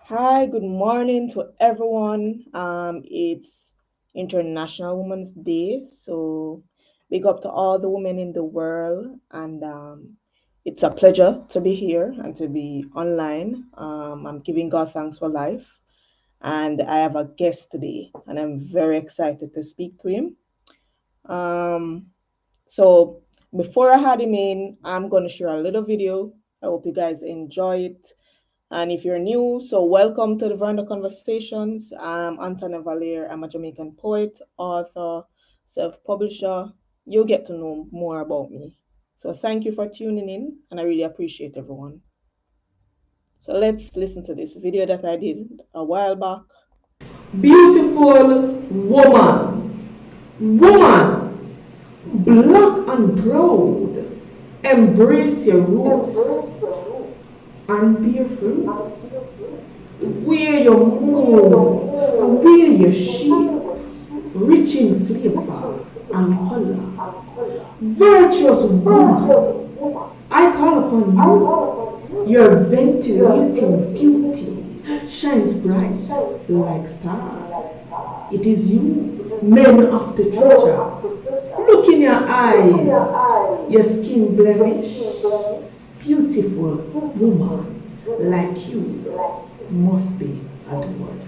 Hi, good morning to everyone. It's International Women's Day, so big up to all the women in the world, and it's a pleasure to be here and to be online. I'm giving God thanks for life, and I have a guest today, and I'm very excited to speak to him. Um, so before I had him in, I'm going to share a little video. I hope you guys enjoy it. And if you're new, so welcome to the Veranda Conversations. I'm Antonia Valier. I'm a Jamaican poet, author, self-publisher. You'll get to know more about me. So thank you for tuning in, and I really appreciate everyone. So let's listen to this video that I did a while back. Beautiful woman, woman, black and proud, embrace your roots and bear fruits. The way you move, the way you shape, rich in flavor and color. Virtuous woman, I call upon you. Your ventilating beauty shines bright like stars. It is you, men of the treasure. Look in your eyes, your skin blemish. Beautiful woman like you must be adored.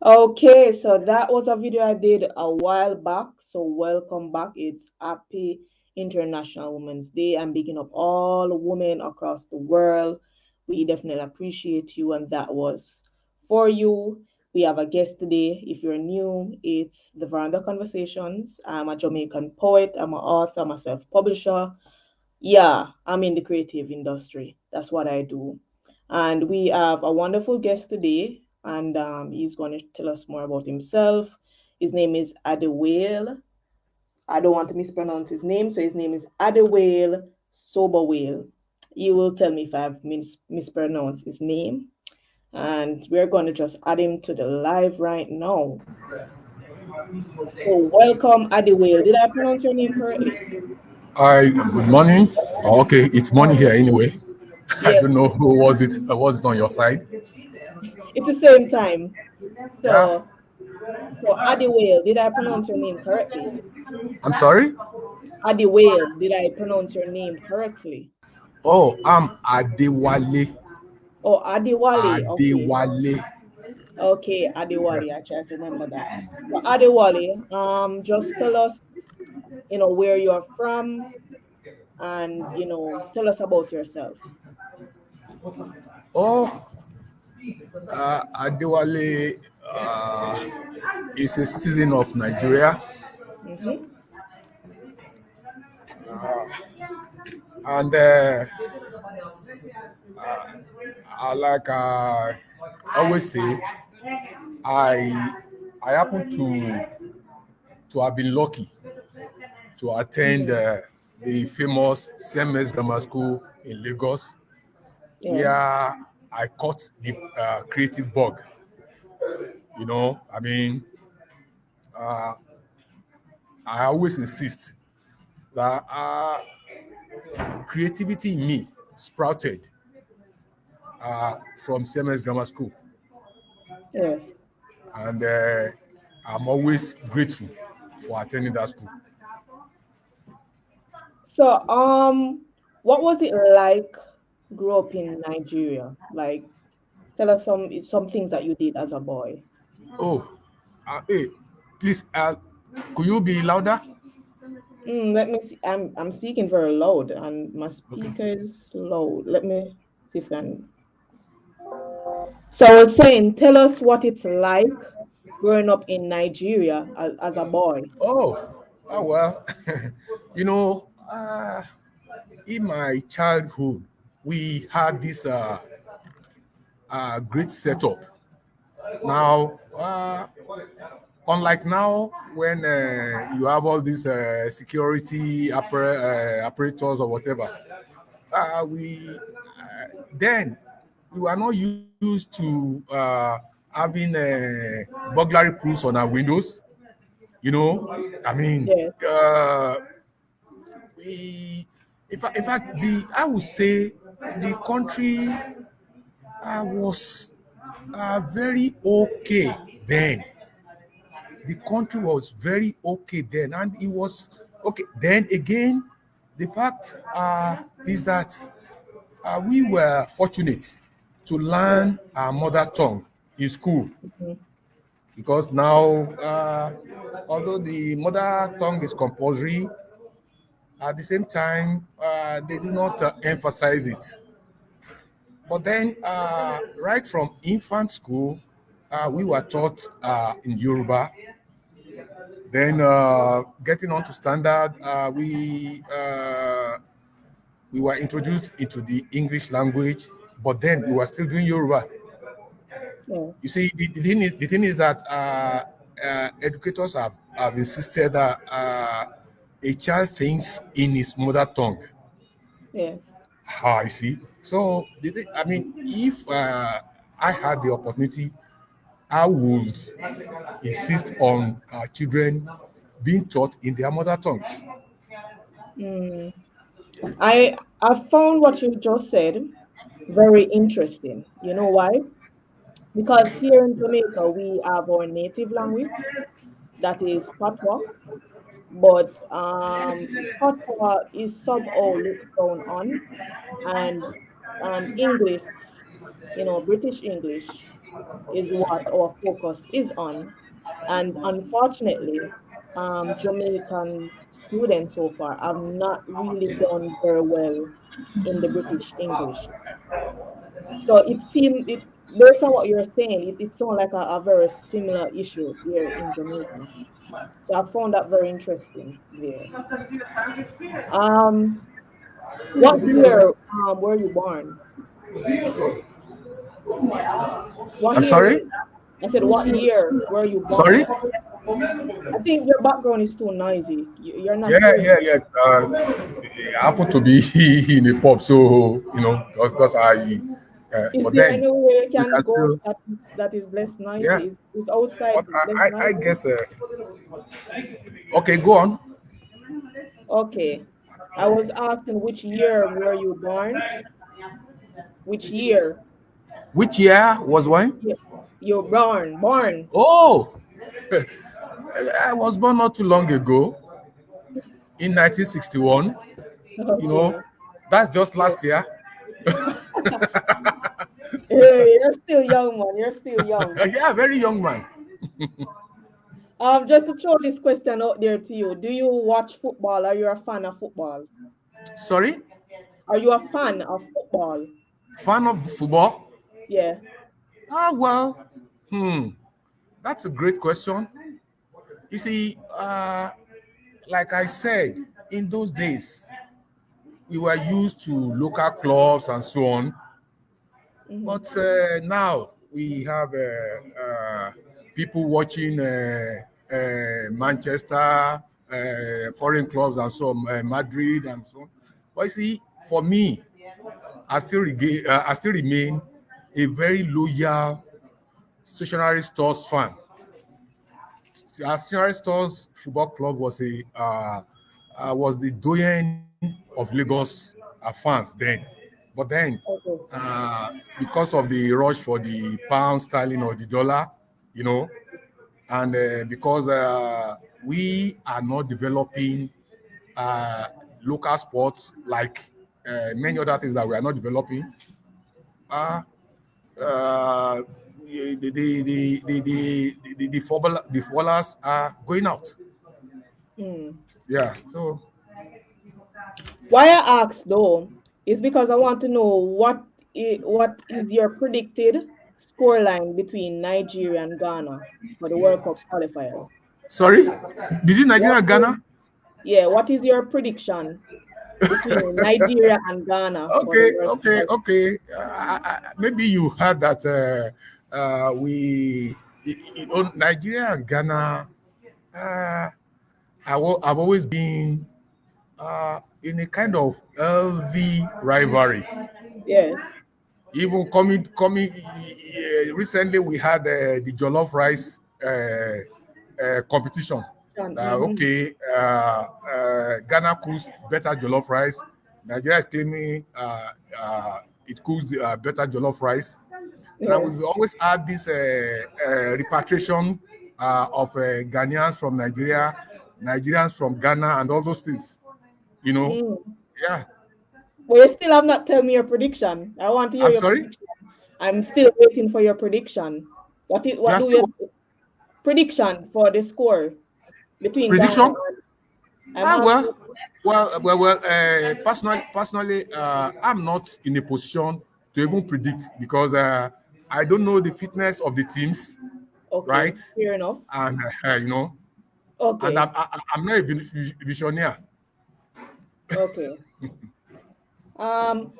Okay, so that was a video I did a while back. So welcome back. It's Happy International Women's Day. I'm picking up all women across the world. We definitely appreciate you, and that was for you. We have a guest today. If you're new, it's the Veranda Conversations. I'm a Jamaican poet, I'm an author, I'm a self-publisher. Yeah, I'm in the creative industry. That's what I do. And we have a wonderful guest today, and he's going to tell us more about himself. His name is Adewale. I don't want to mispronounce his name, so his name is Adewale Soberwale. You will tell me if I've mispronounced his name. And we're going to just add him to the live right now. So, welcome, Adewale. Did I pronounce your name correctly? Hi, good morning. Okay, it's morning here Morning. anyway. I Yes, don't know who was it on your side? it's the same time. Yeah, So Adewale, did I pronounce your name correctly? I'm sorry. Adewale, did I pronounce your name correctly? Oh, I'm Adewale. Oh, Adewale. Okay. Adewale. Okay, Yeah. Adewale. I try to remember that. So Adewale, just tell us, where you're from and, tell us about yourself. Oh, Adewale is a citizen of Nigeria, Mm-hmm. and I like always say, I I happen to have been lucky to attend Mm-hmm. the famous CMS Grammar School in Lagos, where Yes. I caught the creative bug. I mean, I always insist that creativity in me sprouted from CMS Grammar School, Yes. and I'm always grateful for attending that school. So, what was it like grow up in Nigeria? Like, tell us some things that you did as a boy. Oh, hey, please, could you be louder? Let me see. I'm speaking very loud, and my Okay. speaker is low. Let me see if I can. So I was saying, tell us what it's like growing up in Nigeria as a boy. Well, you know, in my childhood, we had this great setup. Now, unlike now, when you have all these security apparatus or whatever, we then we were not used to having burglary proofs on our windows. I mean, Yes. we in fact, the I would say. the country was very okay then. The country was very okay then, and it was okay. Then again, the fact is that we were fortunate to Yeah. learn our mother tongue in school Mhm. because now, although the mother tongue is compulsory, at the same time, they do not emphasize it. But then, right from infant school, we were taught in Yoruba. Then, getting on to standard, we were introduced into the English language. But then we were still doing Yoruba. Yes. You see, the thing is that educators have insisted that a child thinks in his mother tongue. Yes. You see. So, I mean, if I had the opportunity, I would insist on children being taught in their mother tongues. Mm. I found what you just said very interesting. You know why? Because here in Jamaica we have our native language that is patois, but patois is somehow looked down on, and English, British English is what our focus is on. And unfortunately, Jamaican students so far have not really done very well in the British English. So it seemed it based on what you're saying, it sounds like a very similar issue here in Jamaica. So I found that very interesting there. Um, what year were you born? What I'm year? sorry? I said, what year were you Sorry? born? I think your background is too noisy. You're not Yeah, hearing yeah, me. yeah. I happen to be in a pub, so because Is but there then any way you we can can go still, that is less yeah. noisy? Is outside But less I noisy? guess, okay, go on. Okay. I was asking which year were you born? Which year? Which year was when? Yeah. You're born. Oh, I was born not too long ago in 1961. You know, Okay. that's just Yeah. last year. Hey, you're still young, man. You're still young. Yeah, very young man. Just to throw this question out there to you. Do you watch football? Are you a fan of football? Sorry, Are you a fan of football? fan of football? Yeah. Well, that's a great question. You see, like I said, in those days, we were used to local clubs and so on. Hmm. But now we have people watching Manchester, foreign clubs and so on, Madrid and so on. But you see, for me, I still remain a very loyal stationary stores fan. Stationary stores football club was the doyen of Lagos fans then. But then, Okay. because of the rush for the pound sterling or the dollar, you know, and because we are not developing uh, local sports like many other things that we are not developing, uh, uh, the footballers are going out. Mm. Yeah. So Why I asked though is because I want to know what is your predicted scoreline between Nigeria and Ghana for the World Cup qualifiers? sorry, between What Nigeria and is Ghana. Yeah, what is your prediction between Nigeria and Ghana for the Okay, World okay, Cup? okay. Maybe you heard that Nigeria and Ghana. Uh, I've always been in a kind of healthy rivalry. Yes. Even coming recently, we had the jollof rice competition. Mm-hmm. Ghana cooks better jollof rice. Nigeria is claiming it cooks better jollof rice. Now Yes. we've always had this repatriation of Ghanaians from Nigeria, Nigerians from Ghana, and all those things. You know, Mm. yeah. But you still have not told me your prediction. I want to hear I'm your sorry. prediction. I'm still waiting for your prediction. You What are do still you prediction for the score between Ghana prediction? and I'm Ah, asking. well. Personally, I'm not in a position to even predict because I don't know the fitness of the teams, Okay, right? fair enough. And and Okay, I'm not a visionaire. okay. Um,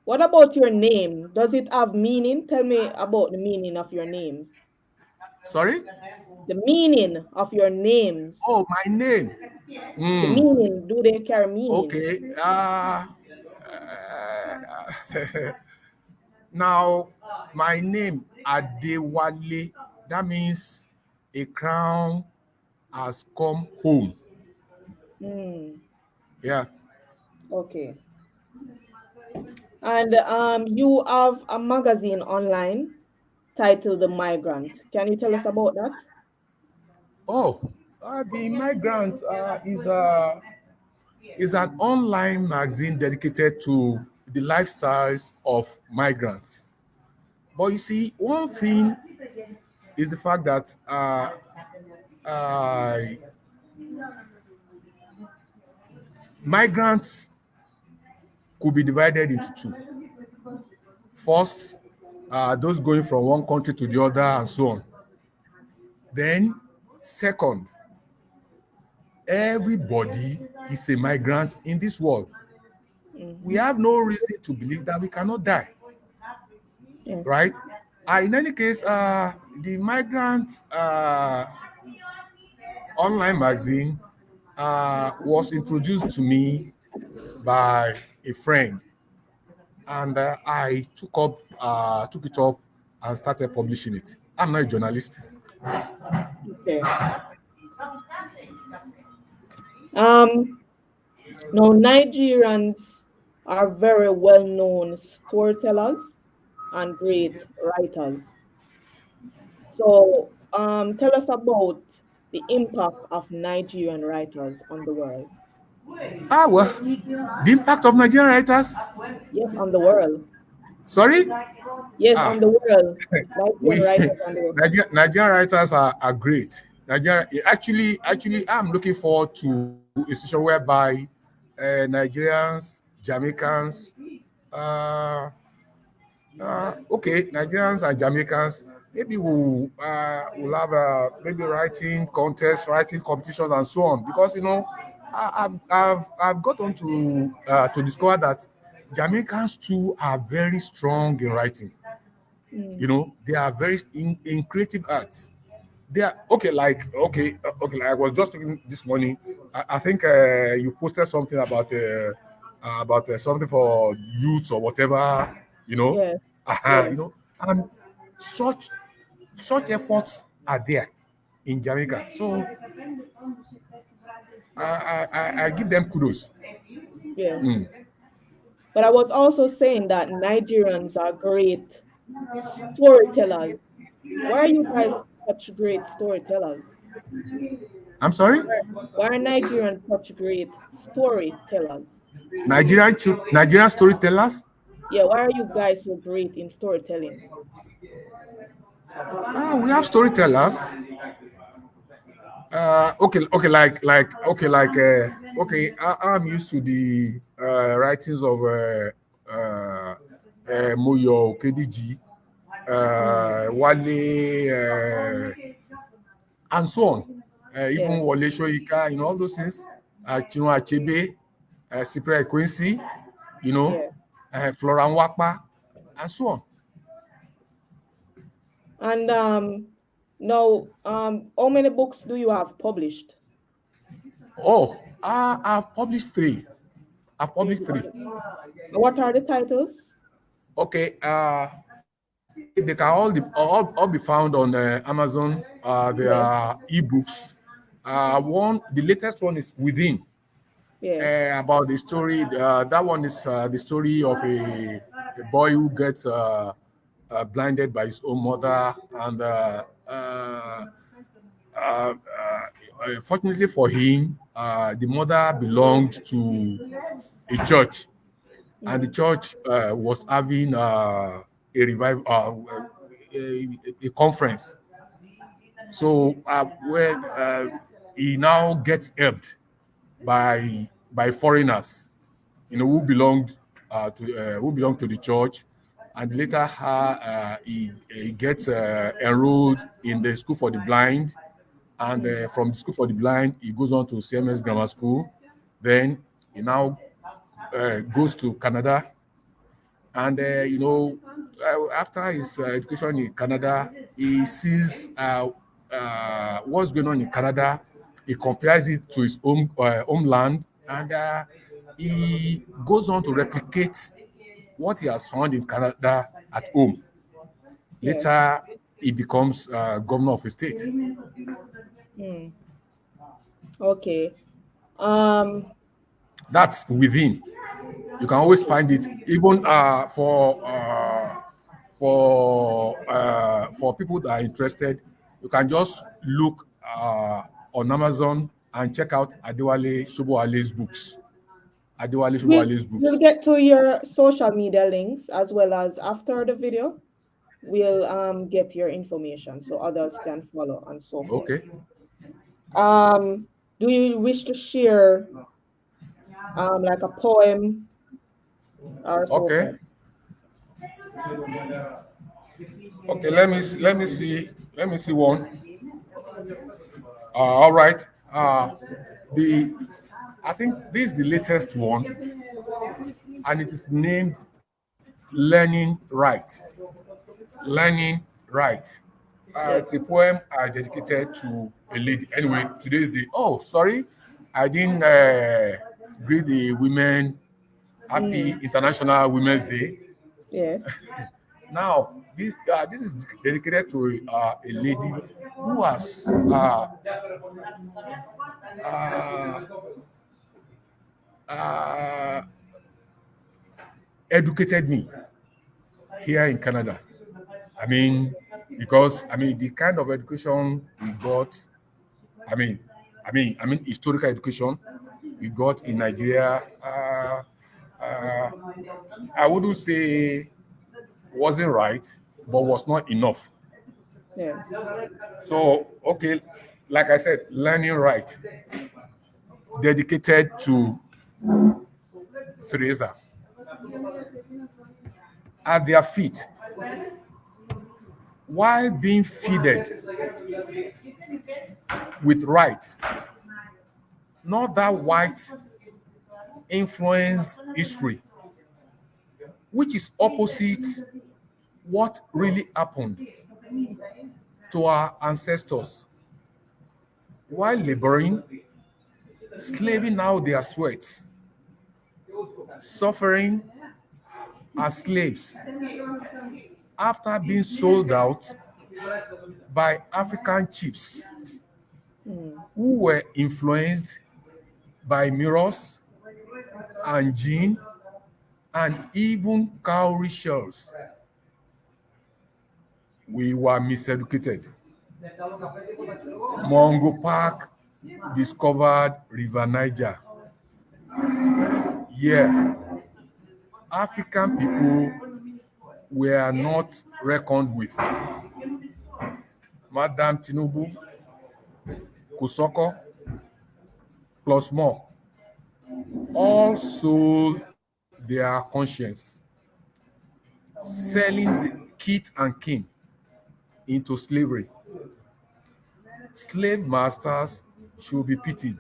what about your name? Does it have meaning? Tell me about the meaning of your names. Sorry. The meaning of your names. Oh, my name. The Hmm. meaning. Do they carry meaning? Okay. Now, my name Adewale. That means a crown has come home. Hmm. Yeah. Okay. And you have a magazine online titled The Migrant. Can you tell us about that? Oh, the Migrant is an online magazine dedicated to the lifestyles of migrants. But you see, one thing is the fact that uh, migrants could be divided into two. First, those going from one country to the other and so on. Then, second, everybody is a migrant in this world. We Mm-hmm. have no reason to believe that we cannot die, Yes. right? In any case, the migrant online magazine was introduced to me by a friend, and I took it up and started publishing it. I'm not a journalist. Okay. Um, Now, Nigerians are very well known storytellers and great writers. So, tell us about the impact of Nigerian writers on the world. Well, the impact of Nigerian writers. Yes, on the world. Sorry. Yes, Ah, on the world. Nigerian we writers on the world. Nigerian writers are great. Nigeria actually I'm looking forward to a situation whereby Nigerians, Jamaicans, uh, okay, Nigerians and Jamaicans, maybe we'll have maybe writing contests, writing competitions, and so on. Because I've gotten to discover that Jamaicans too are very strong in writing. Mm, They are very in creative arts. They are okay. Like I was just looking this morning. I think you posted something about something for youth or whatever. You know, yes, yes, and such efforts are there in Jamaica. So I give them kudos. yes. Mm. But I was also saying that Nigerians are great storytellers. Why are you guys such great storytellers? I'm sorry, Why are Nigerians such great storytellers? Nigerian storytellers. Yeah, why are you guys so great in storytelling? We have storytellers. Okay, okay. I'm used to the writings of Moyo Okediji, Wale, and so on. Even Yeah, Wale Shoyika, all those things. Chinua Achebe, Cyprian Quincy, yeah. Flora Nwakpa, and so on. And now, how many books do you have published? Oh, I've published three. I've Three published books. three. What are the titles? Okay, they can all be found on Amazon. There Yeah. are ebooks. The latest one is Within. Yes. about the story. That one is the story of a boy who gets blinded by his own mother, and uh, fortunately for him, the mother belonged to a church, and the Mm. church was having a revival, a conference. So when he now gets helped by foreigners, who belonged to the church, and later he gets enrolled in the school for the blind, and Mm. from the school for the blind he goes on to CMS Grammar School. Then he now goes to Canada, and after his education in Canada, he sees what's going on in Canada. He compares it to his homeland, and he goes on to replicate what he has found in Canada at home. Yes. Later, he becomes governor of a state. Mm. Okay. Um. That's within. You can always find it, even for people that are interested. You can just look on Amazon and check out Adewale Shoboale's books. Adewale Shoboale's We'll books. get to your social media links as well as after the video. We'll get your information so others can follow and so forth. Okay, Um. Do you wish to share like a poem or so okay, forth? okay. Let me see one. All right. The I think this is the latest one, and it is named "Learning Right." Learning Right. Yes. It's a poem I dedicated to a lady. Anyway, today is the. Oh, sorry, I didn't greet the women. Happy Mm. International Women's Day. Yes. Now, this is dedicated to a lady who has uh, uh, educated me here in Canada. I mean, because the kind of education we got. I mean, historical education we got in Nigeria. Uh, I wouldn't say wasn't right, but was not enough. Yes. So, okay, like I said, learning right, dedicated to Theresa. At their feet, while being feeded with rights, not that white influenced history, which is opposite what really happened to our ancestors. While laboring, slaving out their sweats, suffering as slaves after being sold out by African chiefs Mm. who were influenced by mirrors and gin and even cowrie shells. We were miseducated. Mongo Park discovered River Niger. Yeah, African people were not reckoned with. Madame Tinubu, Kusoko, plus more, all sold their conscience, selling the kit and kin into slavery. Slave masters should be pitied,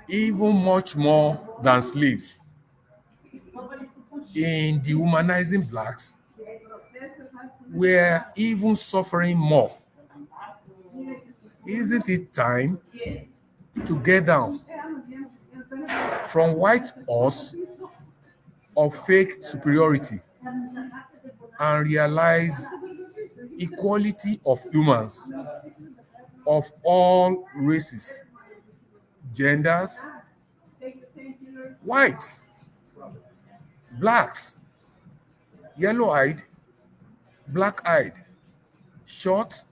even much more than slaves. In dehumanizing blacks, we're even suffering more. Isn't it time to get down from white horse of fake superiority and realize equality of humans of all races, genders, whites, blacks, yellow-eyed, black-eyed, short,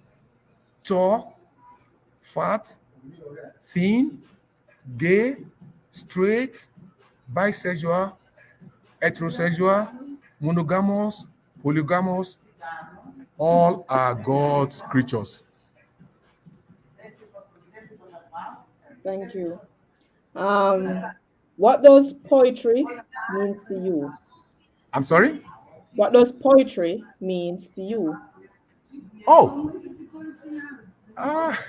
tall, fat, thin, gay, straight, bisexual, heterosexual, monogamous, polygamous, all are God's creatures. Thank you. Um, what does poetry means to you? I'm sorry? What does poetry means to you? Oh, ah,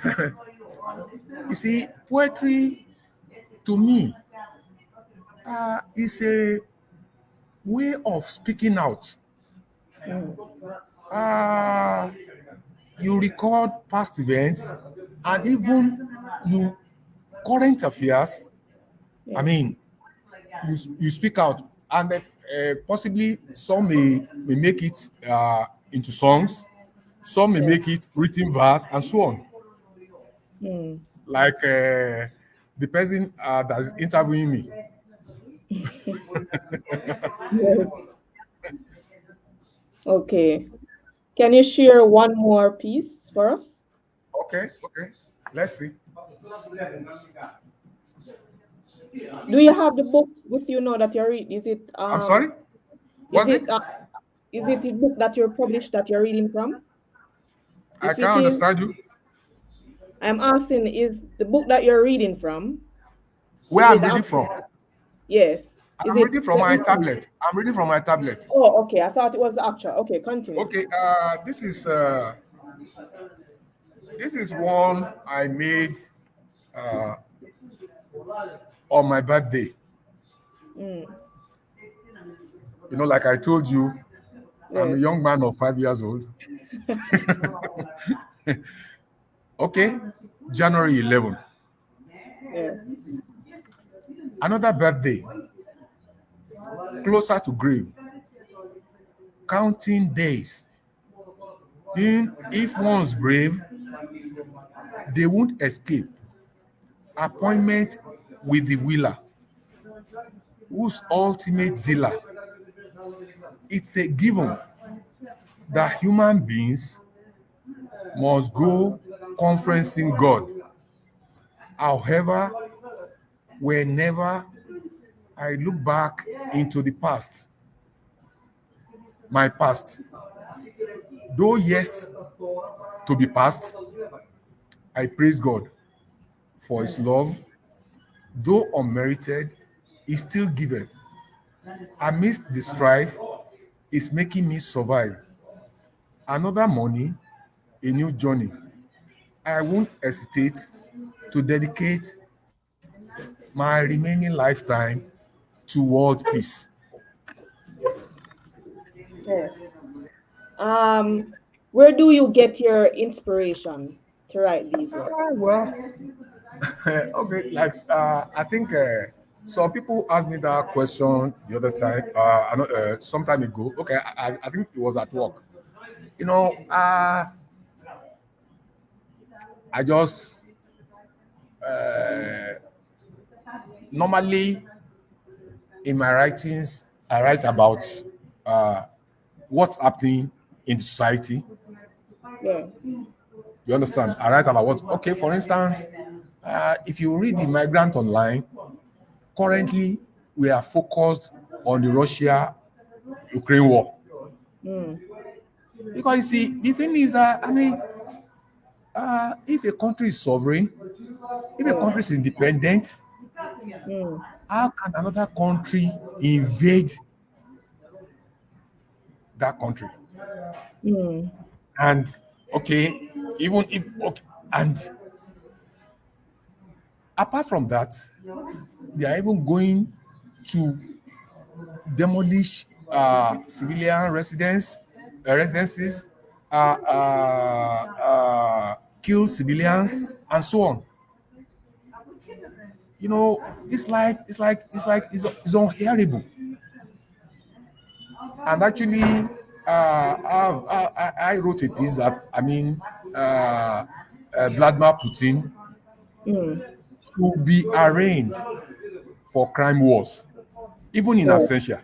you see, poetry to me is a way of speaking out. Mm, Uh, you record past events and even you current affairs. I yeah, mean, you speak out, and possibly some may make it into songs, some may yeah. make it written verse, and so on. Mm. Like the person that is interviewing me. Yes. Okay. Can you share one more piece for us? Okay, okay. Let's see. Do you have the book with you now that you're reading? I'm sorry. Is Was it? it is it the book that you're published that you're reading from? I If it can't is, understand you. I'm asking, is the book that you're reading from, Where is I'm it reading from? yes. Is I'm it reading from the my actual? tablet. I'm reading from my tablet. Oh, okay. I thought it was the actual. Okay, continue. Okay. This is one I made uh, on my birthday. Mm, Like I told you, I'm a yes. young man of 5 years old. Okay, January 11. Yeah. Another birthday, closer to grave, counting days. If one's brave, they won't escape. Appointment with the wheeler, whose ultimate dealer. It's a given that human beings must go conferencing God. However, whenever I look back into the past, my past, though yes to be past, I praise God for his love, though unmerited, he still giveth. Amidst the strife, is making me survive. Another morning, a new journey. I won't hesitate to dedicate my remaining lifetime to world peace. Yes. Where do you get your inspiration to write these words? Well, okay, like I think some people asked me that question the other time, I know, some time ago. Okay, I think it was at work. You know, uh, I just normally in my writings, I write about uh, what's happening in society. Yeah. You understand? I write about what, okay, for instance, if you read the Migrant Online, currently we are focused on the Russia Ukraine war. Mm, Because you see, the thing is that, I mean, if a country is sovereign, if a yeah. country is independent, Mm, how can another country invade that country? mm, And okay, even if okay, and apart from that, they are even going to demolish civilian residences, kill civilians, and so on. It's unhearable. And actually, I wrote a piece that Vladimir Putin mm, should be arraigned for crime wars, even in Right. absentia.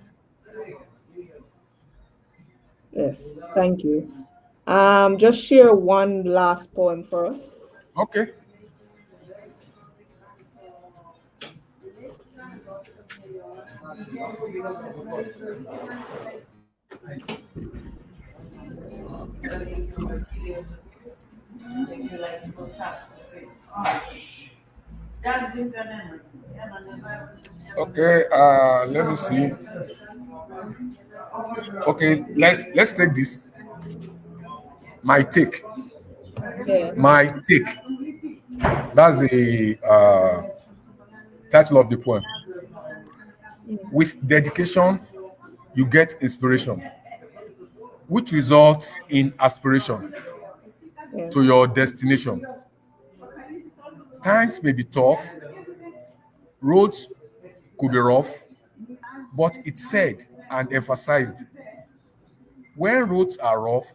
Yes. Thank you. Just share one last poem for us. Okay. Okay. Let me see. Okay. Let's take this. My take. Yeah. My take. That's the title of the poem. Mm. With dedication, you get inspiration, which results in aspiration Yeah. to your destination. Times may be tough, roads could be rough, but it said and emphasized when roads are rough,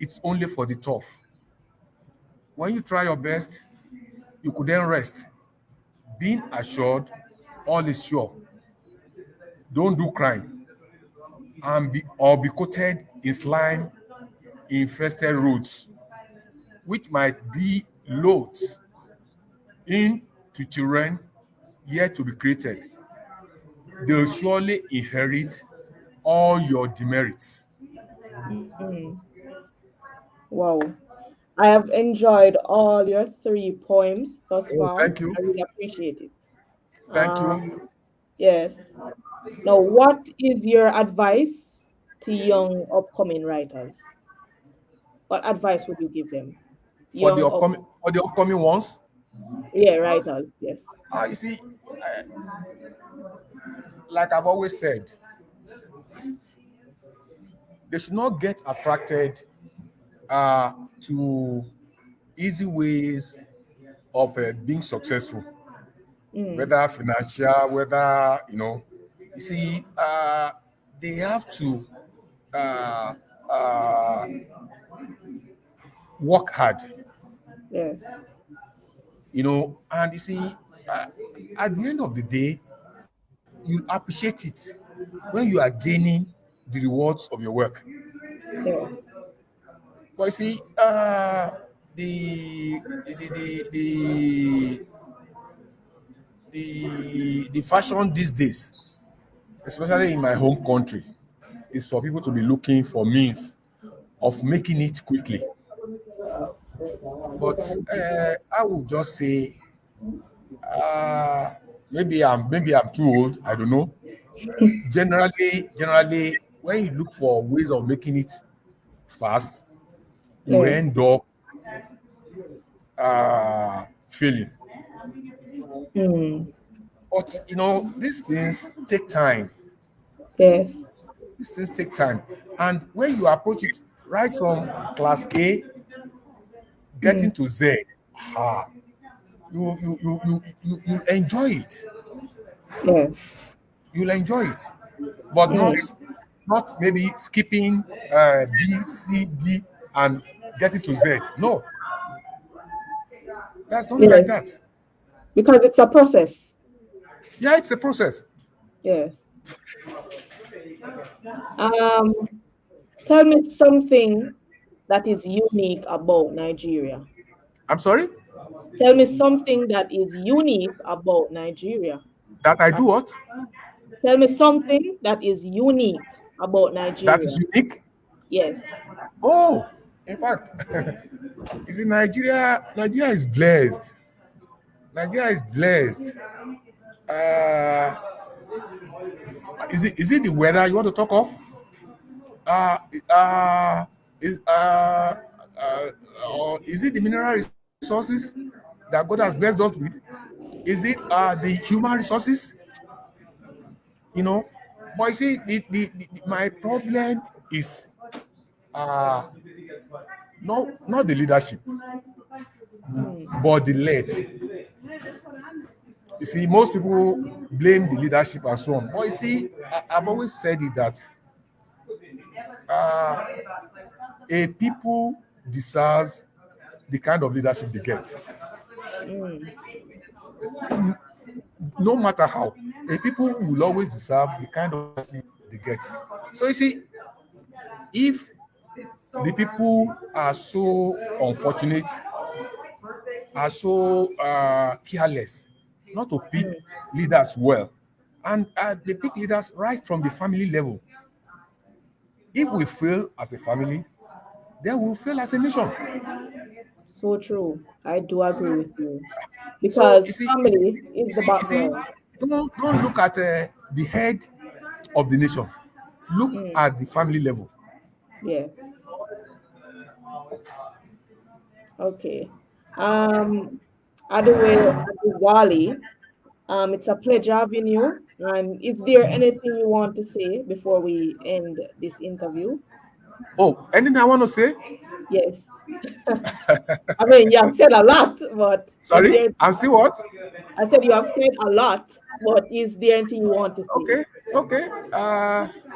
it's only for the tough. When you try your best, you could then rest, being assured all is sure. Don't do crime and be coated in slime infested roads, which might be loads into children yet to be created. They'll surely inherit all your demerits. Mm. Wow. I have enjoyed all your three poems thus Oh, far. thank you. I really appreciate it. Thank Um, you. yes. Now, what is your advice to young upcoming writers? What advice would you give them? Young up, For the upcoming ones, yeah, writers. Yes. you see, like I've always said, they should not get attracted to easy ways of being successful, Mm. whether financial, whether you see, they have to uh, uh, work hard, Yes. and you see, uh, at the end of the day, you appreciate it when you are gaining the rewards of your work. Yeah. But you see, the the the the the fashion these days, especially in my home country, is for people to be looking for means of making it quickly. But I would just say, uh, maybe I'm too old. I don't know. Generally, when you look for ways of making it fast, you Yeah. end up failing. Mm. But these things take time. Yes. These things take time, and when you approach it right from class A getting Mm. to Z, ah, you enjoy it. Yeah. You'll enjoy it, but Mm. not maybe skipping B, C, D, and getting to Z. No, that's not like Yes. that. Because it's a process. Yeah, it's a process. Yes. Um, Tell me something that is unique about Nigeria. I'm sorry Tell me something that is unique about Nigeria. that I do That, what? tell me something that is unique about That is Nigeria. unique. Yes. Oh, in fact, you see, Nigeria is blessed. Nigeria is blessed. Uh, is it the weather you want to talk of? Uh, uh, is or is it the mineral resources that God has blessed us with? Is it the human resources? You know, but you see, my problem is uh, not the leadership, Mm. but the led. You see, most people blame the leadership and so on. But you see, I've always said it that uh, a people deserves the kind of leadership they get. Mm. no matter how, the people will always deserve the kind of leadership they get. So you see, if the people are so unfortunate, are so careless not to pick Mm, leaders well, and they pick leaders right from the family level. If we fail as a family, then we'll fail as a nation. so true. I do agree with you So because family is the you see, background. don't look at the head of the nation. Look Mm, at the family level. yes. Okay. Um, Adewale, it's a pleasure having you. And is there anything you want to say before we end this interview? Oh, anything I want to say? Yes. I mean, you have said a lot, but is Sorry, there, I'm still what? I said you have said a lot, but is there anything you want to say? Okay, okay.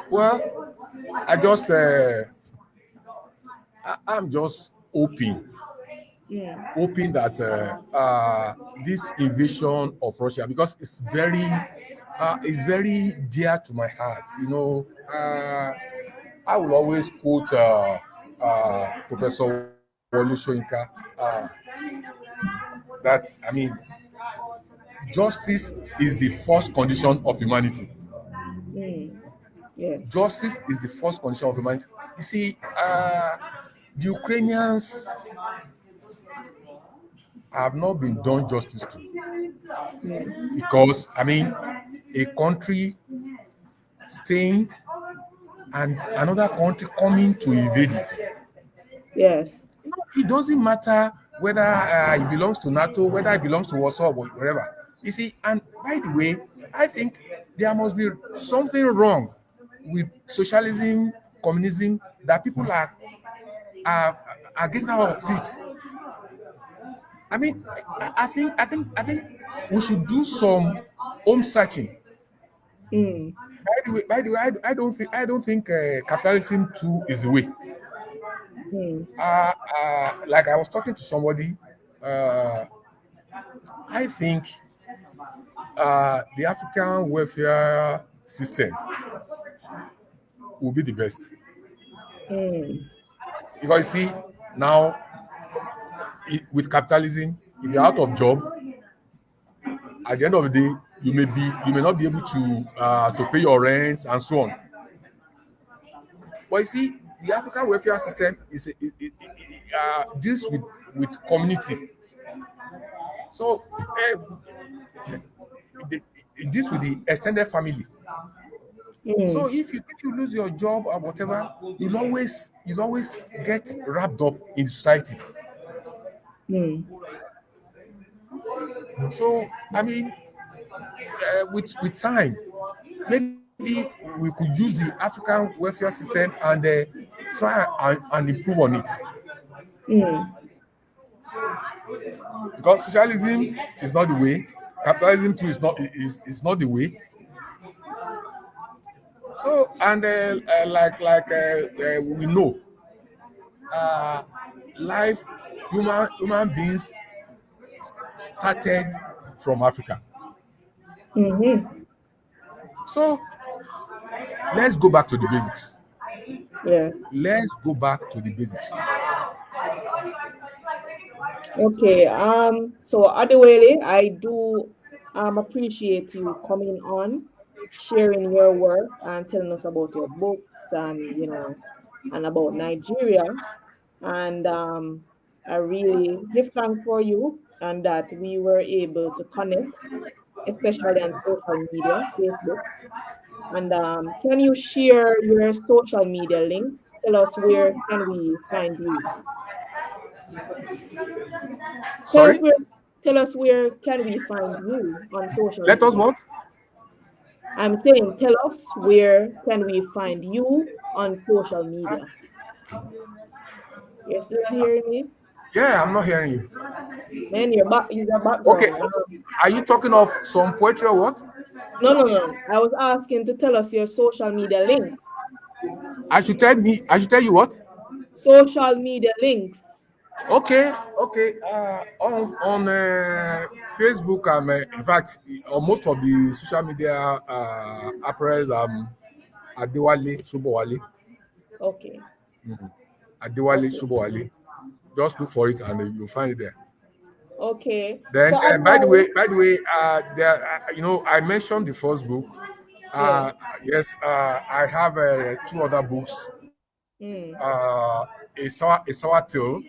Well, I just I'm just Mm, hoping that this invasion of Russia, because it's very dear to my heart. You know, I will always quote Professor Wole Soyinka that I mean, justice is the first condition of humanity. mm, yes. Justice is the first condition of humanity. You see, the Ukrainians have not been done justice to, Mm, because I mean, a country staying and another country coming to invade it. yes. It doesn't matter whether it belongs to NATO, whether it belongs to Warsaw, or wherever. You see, and by the way, I think there must be something wrong with socialism, communism, that people are, are getting out of it. I mean, I think we should do some home searching. Mm, By the way, I don't think capitalism too is the way. mm, Like I was talking to somebody, uh, I think the African welfare system will be the best, mm, because you see now, with capitalism, if you're out of job, at the end of the day, you may not be able to pay your rent and so on. But you see, the African welfare system deals with community. So it, it deals with the extended family. So mm, if you lose your job or whatever, you'll always get wrapped up in society. mm, So I mean, with time, maybe we could use the African welfare system and try and improve on it, mm, because socialism is not the way, capitalism too is not the way. So and we know, uh, life, human beings started from Africa. mm-hmm. So let's go back to the basics. Yes. Let's go back to the basics. Okay. So Adewale, I do appreciate you coming on, sharing your work and telling us about your books and and about Nigeria. And I really give thanks for you and that we were able to connect, especially on social media, Facebook. And can you share your social media links? Tell us where can we find you? Tell us Sorry, where tell us where can we find you on social let us media? what? I'm saying tell us where can we find you on social media? You're still not hearing me? Yeah, I'm not hearing you. Man, your back is your Okay, background. are you talking of some poetry or what? No, no, no. I was asking to tell us your social media links. I should tell you what? Social media links. Okay, okay. On Facebook, in fact, on most of the social media apparels, Adewale Shubowale. Okay. Adewale Okay. Shubowale. Just look for it and you'll find it there. Okay. So Then, Adewale, by the way, there, I mentioned the first book. yeah. Yes, I have two other books. Mm. A sour tale. A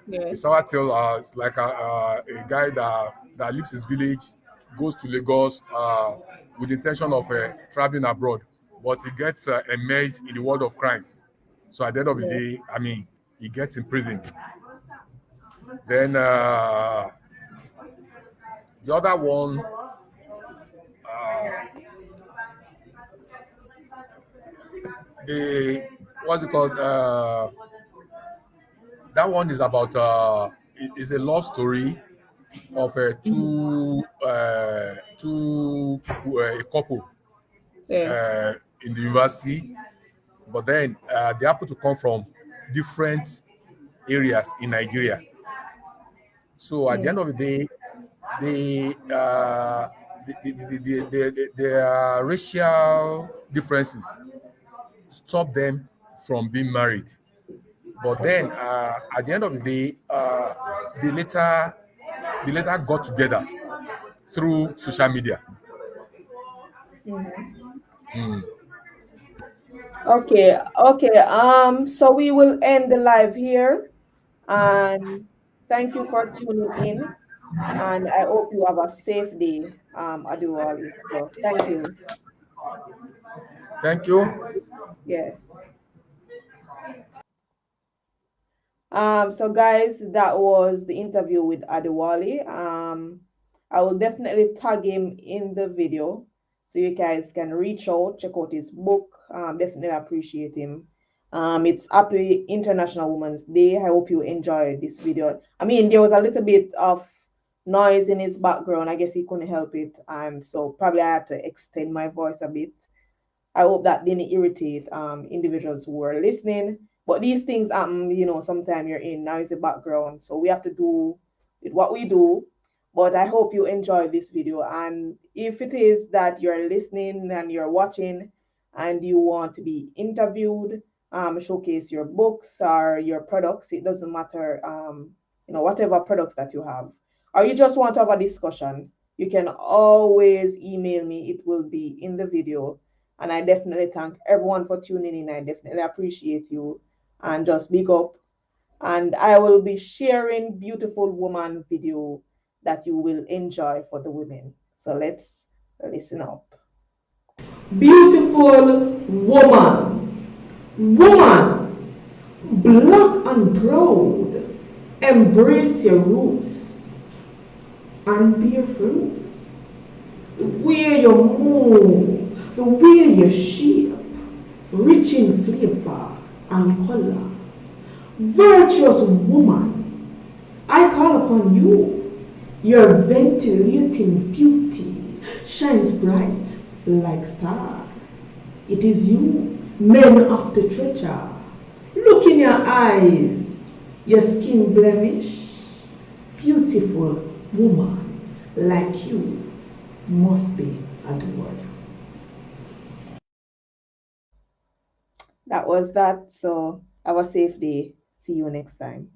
Yes. sour tale. It's like a guy that leaves his village, goes to Lagos with the intention of traveling abroad, but he gets immersed in the world of crime. So at the end of the Yeah. day, I mean, he gets imprisoned. Then the other one, the what's it called? That one is about is a love story of Mhm. two people, a couple Yes. uh, in the university, but then they happen to come from different areas in Nigeria. So at the end Mm. of the day, they their racial differences stop them from being married. But then Okay. at the end of the day, they later they later got together through social media. Mhm. Mm. Okay. Okay. So we will end the live here, and thank you for tuning in. And I hope you have a safe day, Adewale. So thank you. Thank you. Yes. So guys, that was the interview with Adewale. I will definitely tag him in the video so you guys can reach out, check out his book. Definitely appreciate him. It's Happy International Women's Day. I hope you enjoyed this video. I mean, there was a little bit of noise in his background. I guess he couldn't help it, and so probably I had to extend my voice a bit. I hope that didn't irritate individuals who are listening. But these things happen, sometimes you're in noisy background. So we have to do with what we do. But I hope you enjoy this video. And if it is that you're listening and you're watching and you want to be interviewed, showcase your books or your products, it doesn't matter, whatever products that you have, or you just want to have a discussion, you can always email me. It will be in the video, and I definitely thank everyone for tuning in. I definitely appreciate you. And just big up. And I will be sharing beautiful woman video that you will enjoy for the women. So let's listen up. Beautiful woman. Woman, black and proud. Embrace your roots and bear fruits. The way you move, the way you shape, rich in flavor and color. Virtuous woman, I call upon you. Your ventilating beauty shines bright like star. It is you, men of the treasure. Look in your eyes, your skin blemish. Beautiful woman like you must be adored. That was that. So have a safe day. See you next time.